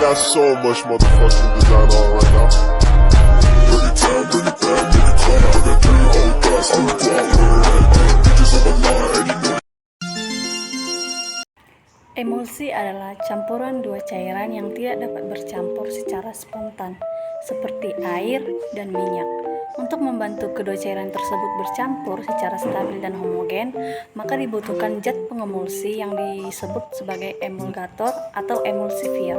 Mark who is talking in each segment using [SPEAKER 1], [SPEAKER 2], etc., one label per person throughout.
[SPEAKER 1] got so much motherfucking design on right now. Bring it down, bring it back, make it clap. I got 3 old guys on the block with her head. Bitches on the line, and you know.
[SPEAKER 2] Emulsi adalah campuran dua cairan yang tidak dapat bercampur secara spontan, seperti air dan minyak. Untuk membantu kedua cairan tersebut bercampur secara stabil dan homogen, maka dibutuhkan zat pengemulsi yang disebut sebagai emulgator atau emulsifier.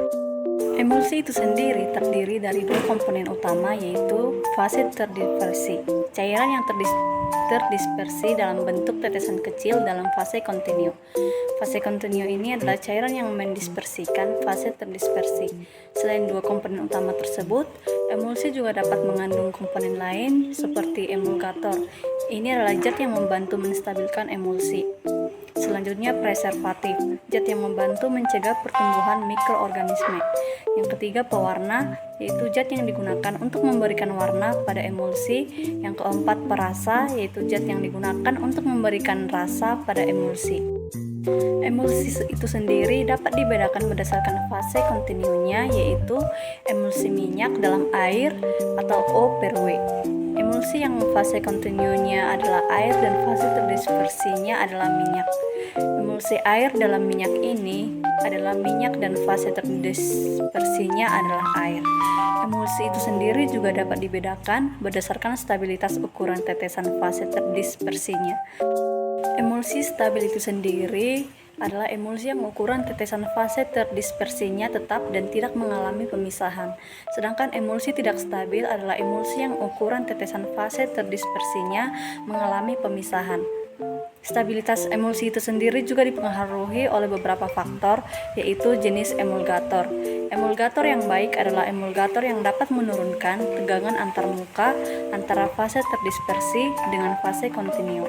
[SPEAKER 2] Emulsi itu sendiri terdiri dari dua komponen utama, yaitu fase terdispersi, cairan yang terdispersi dalam bentuk tetesan kecil dalam fase kontinu. Fase kontinu ini adalah cairan yang mendispersikan fase terdispersi. Selain dua komponen utama tersebut, emulsi juga dapat mengandung komponen lain seperti emulgator. Ini adalah zat yang membantu menstabilkan emulsi. Selanjutnya preservatif, zat yang membantu mencegah pertumbuhan mikroorganisme. Yang ketiga pewarna, yaitu zat yang digunakan untuk memberikan warna pada emulsi. Yang keempat perasa, yaitu zat yang digunakan untuk memberikan rasa pada emulsi. Emulsi itu sendiri dapat dibedakan berdasarkan fase kontinunya, yaitu emulsi minyak dalam air atau O/W. Emulsi yang fase kontinunya adalah air dan fase terdispersinya adalah minyak. Emulsi air dalam minyak ini adalah minyak dan fase terdispersinya adalah air. Emulsi itu sendiri juga dapat dibedakan berdasarkan stabilitas ukuran tetesan fase terdispersinya. Emulsi stabil itu sendiri adalah emulsi yang ukuran tetesan fase terdispersinya tetap dan tidak mengalami pemisahan. Sedangkan emulsi tidak stabil adalah emulsi yang ukuran tetesan fase terdispersinya mengalami pemisahan. Stabilitas emulsi itu sendiri juga dipengaruhi oleh beberapa faktor, yaitu jenis emulgator. Emulgator yang baik adalah emulgator yang dapat menurunkan tegangan antarmuka antara fase terdispersi dengan fase kontinu.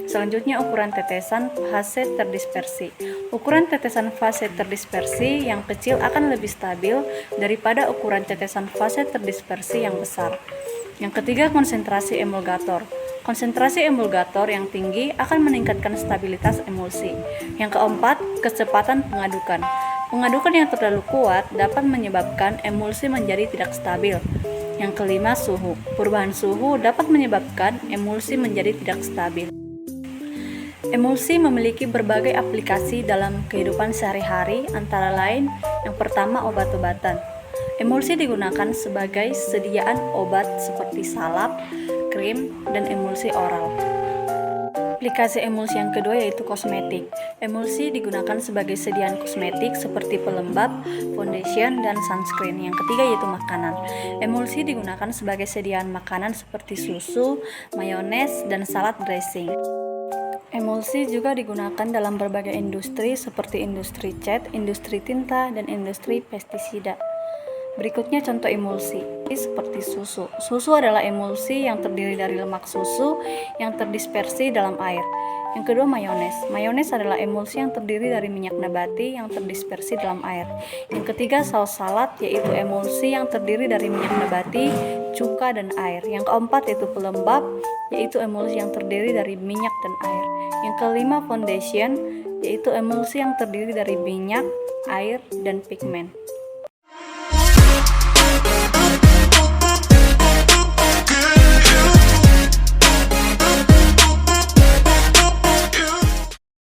[SPEAKER 2] Selanjutnya ukuran tetesan fase terdispersi. Ukuran tetesan fase terdispersi yang kecil akan lebih stabil daripada ukuran tetesan fase terdispersi yang besar. Yang ketiga konsentrasi emulgator. Konsentrasi emulgator yang tinggi akan meningkatkan stabilitas emulsi. Yang keempat, kecepatan pengadukan. Pengadukan yang terlalu kuat dapat menyebabkan emulsi menjadi tidak stabil. Yang kelima, suhu. Perubahan suhu dapat menyebabkan emulsi menjadi tidak stabil. Emulsi memiliki berbagai aplikasi dalam kehidupan sehari-hari, antara lain yang pertama obat-obatan. Emulsi digunakan sebagai sediaan obat seperti salep, krim, dan emulsi oral. Aplikasi emulsi yang kedua yaitu kosmetik. Emulsi digunakan sebagai sediaan kosmetik seperti pelembab, foundation, dan sunscreen. Yang ketiga yaitu makanan. Emulsi digunakan sebagai sediaan makanan seperti susu, mayones, dan salad dressing. Emulsi juga digunakan dalam berbagai industri seperti industri cat, industri tinta, dan industri pestisida. Berikutnya contoh emulsi, seperti susu. Susu adalah emulsi yang terdiri dari lemak susu yang terdispersi dalam air. Yang kedua mayones. Mayones adalah emulsi yang terdiri dari minyak nabati yang terdispersi dalam air. Yang ketiga saus salad, yaitu emulsi yang terdiri dari minyak nabati, cuka, dan air. Yang keempat yaitu pelembab, yaitu emulsi yang terdiri dari minyak dan air. Yang kelima foundation, yaitu emulsi yang terdiri dari minyak, air, dan pigmen.